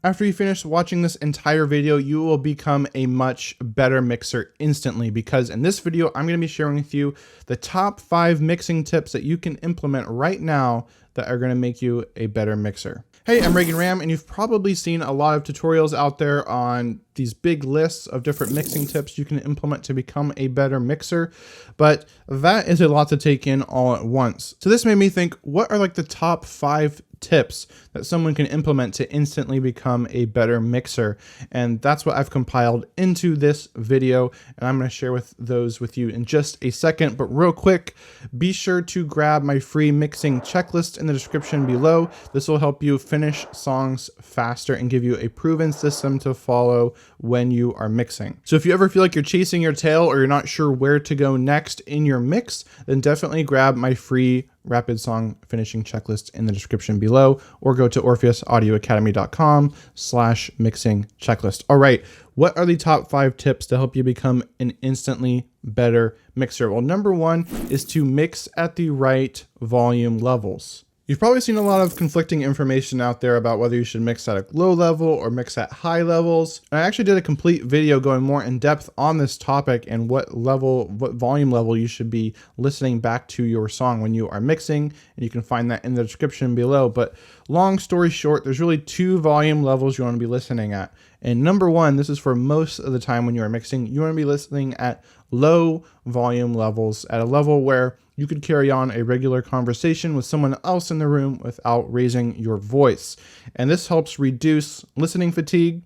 After you finish watching this entire video, you will become a much better mixer instantly, because in this video, I'm going to be sharing with you the top 5 mixing tips that you can implement right now that are going to make you a better mixer. Hey, I'm Reagan Ram, and you've probably seen a lot of tutorials out there on these big lists of different mixing tips you can implement to become a better mixer, but that is a lot to take in all at once. So this made me think, what are like the top 5 tips that someone can implement to instantly become a better mixer? And that's what I've compiled into this video, and I'm going to share those with you in just a second. But real quick, be sure to grab my free mixing checklist in the description below. This will help you finish songs faster and give you a proven system to follow when you are mixing. So if you ever feel like you're chasing your tail or you're not sure where to go next in your mix, then definitely grab my free rapid song finishing checklist in the description below, or go to orpheusaudioacademy.com/mixing checklist. All right, what are the top 5 tips to help you become an instantly better mixer? Well, number 1 is to mix at the right volume levels. You've probably seen a lot of conflicting information out there about whether you should mix at a low level or mix at high levels. And I actually did a complete video going more in depth on this topic and what volume level you should be listening back to your song when you are mixing. And you can find that in the description below. But long story short, there's really 2 volume levels you want to be listening at. And number 1, this is for most of the time when you are mixing, you want to be listening at low volume levels, at a level where you could carry on a regular conversation with someone else in the room without raising your voice. And this helps reduce listening fatigue.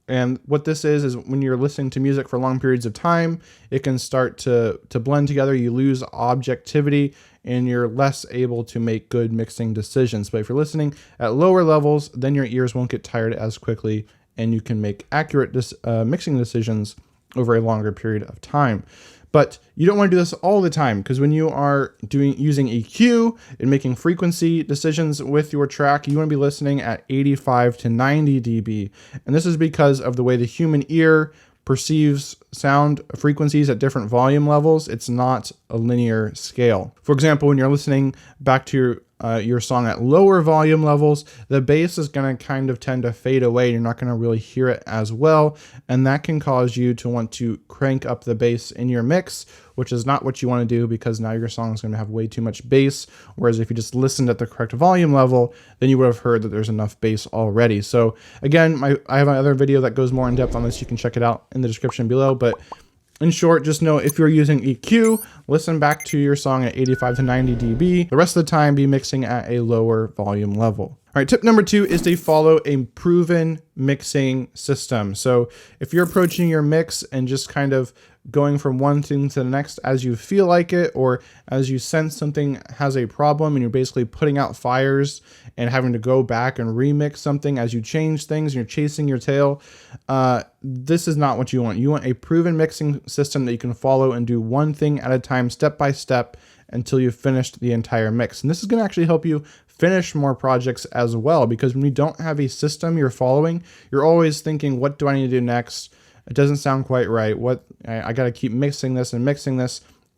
And what this is when you're listening to music for long periods of time, it can start to blend together. You lose objectivity and you're less able to make good mixing decisions. But if you're listening at lower levels, then your ears won't get tired as quickly and you can make accurate mixing decisions over a longer period of time. But you don't want to do this all the time, because when you are using EQ and making frequency decisions with your track, you want to be listening at 85 to 90 dB. And this is because of the way the human ear perceives sound frequencies at different volume levels. It's not a linear scale. For example, when you're listening back to your song at lower volume levels, the bass is going to kind of tend to fade away. You're not going to really hear it as well. And that can cause you to want to crank up the bass in your mix, which is not what you want to do, because now your song is going to have way too much bass. Whereas if you just listened at the correct volume level, then you would have heard that there's enough bass already. So again, I have another video that goes more in depth on this. You can check it out in the description below. But in short, just know if you're using EQ, listen back to your song at 85 to 90 dB. The rest of the time, be mixing at a lower volume level. All right, tip number 2 is to follow a proven mixing system. So if you're approaching your mix and just kind of going from one thing to the next as you feel like it, or as you sense something has a problem and you're basically putting out fires and having to go back and remix something as you change things and you're chasing your tail, this is not what you want. You want a proven mixing system that you can follow and do one thing at a time, step by step, until you've finished the entire mix. And this is going to actually help you finish more projects as well, because when you don't have a system you're following, you're always thinking, what do I need to do next? It doesn't sound quite right. I got to keep mixing this, and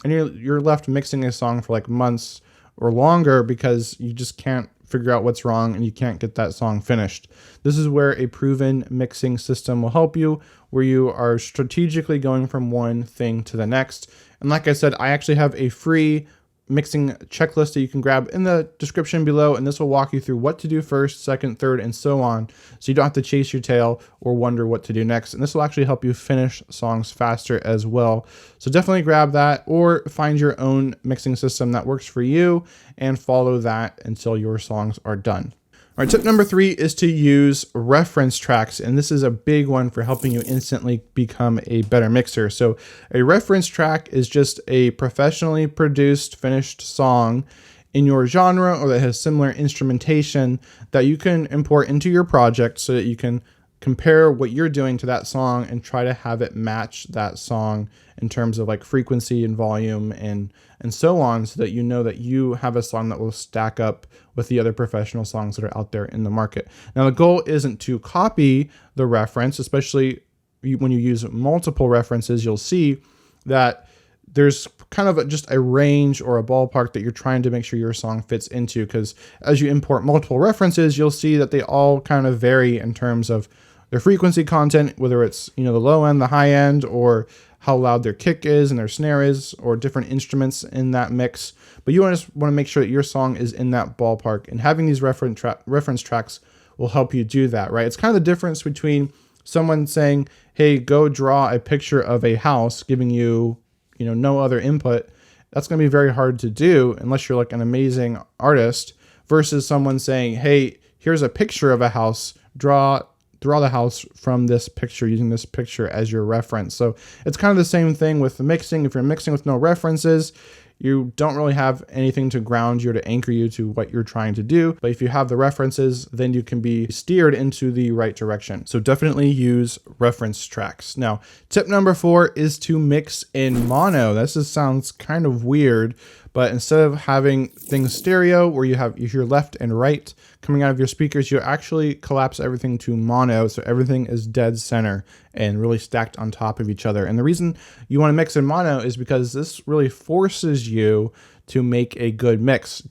you're left mixing a song for like months or longer because you just can't figure out what's wrong and you can't get that song finished. This is where a proven mixing system will help you, where you are strategically going from one thing to the next. And like I said, I actually have a free mixing checklist that you can grab in the description below, and this will walk you through what to do first, second, third, and so on, so you don't have to chase your tail or wonder what to do next. And this will actually help you finish songs faster as well. So definitely grab that, or find your own mixing system that works for you and follow that until your songs are done. All right, tip number 3 is to use reference tracks, and this is a big one for helping you instantly become a better mixer. So a reference track is just a professionally produced, finished song in your genre or that has similar instrumentation that you can import into your project so that you can compare what you're doing to that song and try to have it match that song in terms of like frequency and volume and so on, so that you know that you have a song that will stack up with the other professional songs that are out there in the market. Now, the goal isn't to copy the reference, especially when you use multiple references. You'll see that there's kind of just a range or a ballpark that you're trying to make sure your song fits into, because as you import multiple references, you'll see that they all kind of vary in terms of their frequency content, whether it's, the low end, the high end, or how loud their kick is and their snare is, or different instruments in that mix. But you just want to make sure that your song is in that ballpark, and having these reference tracks will help you do that, right? It's kind of the difference between someone saying, hey, go draw a picture of a house, giving you, no other input. That's going to be very hard to do unless you're like an amazing artist, versus someone saying, hey, here's a picture of a house, draw the house from this picture, using this picture as your reference. So it's kind of the same thing with the mixing. If you're mixing with no references, you don't really have anything to ground you or to anchor you to what you're trying to do. But if you have the references, then you can be steered into the right direction. So definitely use reference tracks. Now, tip number 4 is to mix in mono. This sounds kind of weird, but instead of having things stereo where you hear left and right coming out of your speakers, you actually collapse everything to mono. So everything is dead center and really stacked on top of each other. And the reason you want to mix in mono is because this really forces you to make a good mix.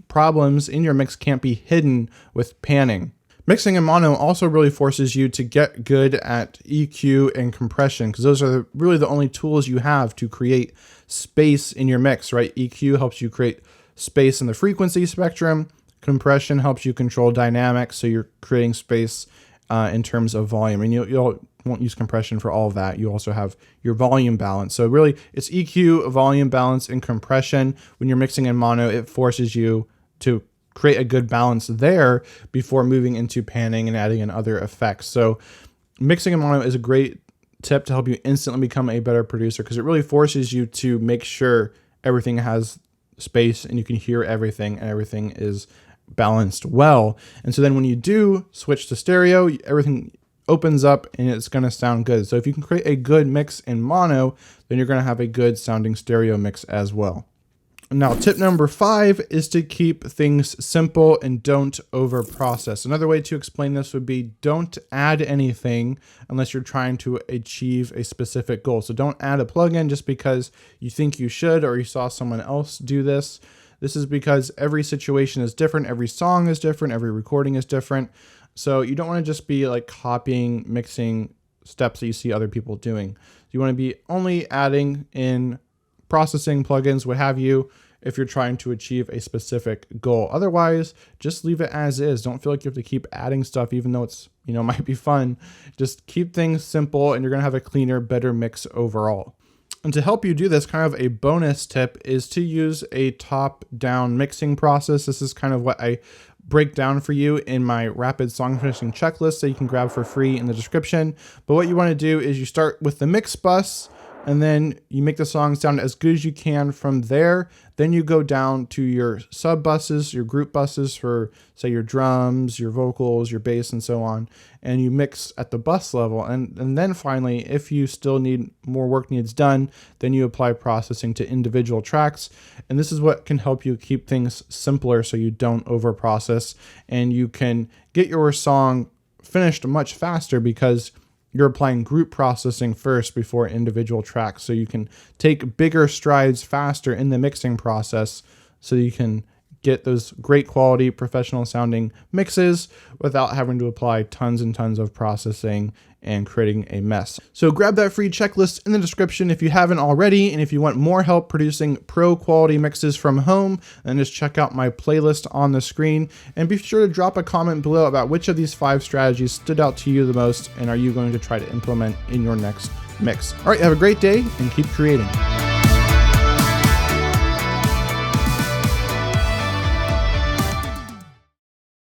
Problems in your mix can't be hidden with panning. Mixing in mono also really forces you to get good at EQ and compression, because those are really the only tools you have to create space in your mix, right? EQ helps you create space in the frequency spectrum. Compression helps you control dynamics, so you're creating space in terms of volume. And you won't use compression for all of that. You also have your volume balance. So really, it's EQ, volume balance, and compression. When you're mixing in mono, it forces you to create a good balance there before moving into panning and adding in other effects. So mixing in mono is a great tip to help you instantly become a better producer, because it really forces you to make sure everything has space and you can hear everything and everything is balanced well. And so then when you do switch to stereo, everything opens up and it's going to sound good. So if you can create a good mix in mono, then you're going to have a good sounding stereo mix as well. Now, tip number 5 is to keep things simple and don't over process. Another way to explain this would be don't add anything unless you're trying to achieve a specific goal. So don't add a plugin just because you think you should or you saw someone else do this. This is because every situation is different, every song is different, every recording is different. So you don't want to just be like copying, mixing steps that you see other people doing. You want to be only adding in processing plugins, what have you, if you're trying to achieve a specific goal. Otherwise, just leave it as is. Don't feel like you have to keep adding stuff, even though it's, might be fun. Just keep things simple and you're going to have a cleaner, better mix overall. And to help you do this, kind of a bonus tip is to use a top-down mixing process. This is kind of what I break down for you in my rapid song finishing checklist that you can grab for free in the description. But what you want to do is you start with the mix bus, and then you make the song sound as good as you can from there. Then you go down to your sub buses, your group buses for, say, your drums, your vocals, your bass, and so on. And you mix at the bus level. And then finally, if you still need more work needs done, then you apply processing to individual tracks. And this is what can help you keep things simpler so you don't over process. And you can get your song finished much faster because you're applying group processing first before individual tracks. So you can take bigger strides faster in the mixing process so you can get those great quality professional sounding mixes without having to apply tons and tons of processing and creating a mess. So grab that free checklist in the description if you haven't already, and if you want more help producing pro quality mixes from home, then just check out my playlist on the screen, and be sure to drop a comment below about which of these 5 strategies stood out to you the most and are you going to try to implement in your next mix. All right, have a great day and keep creating.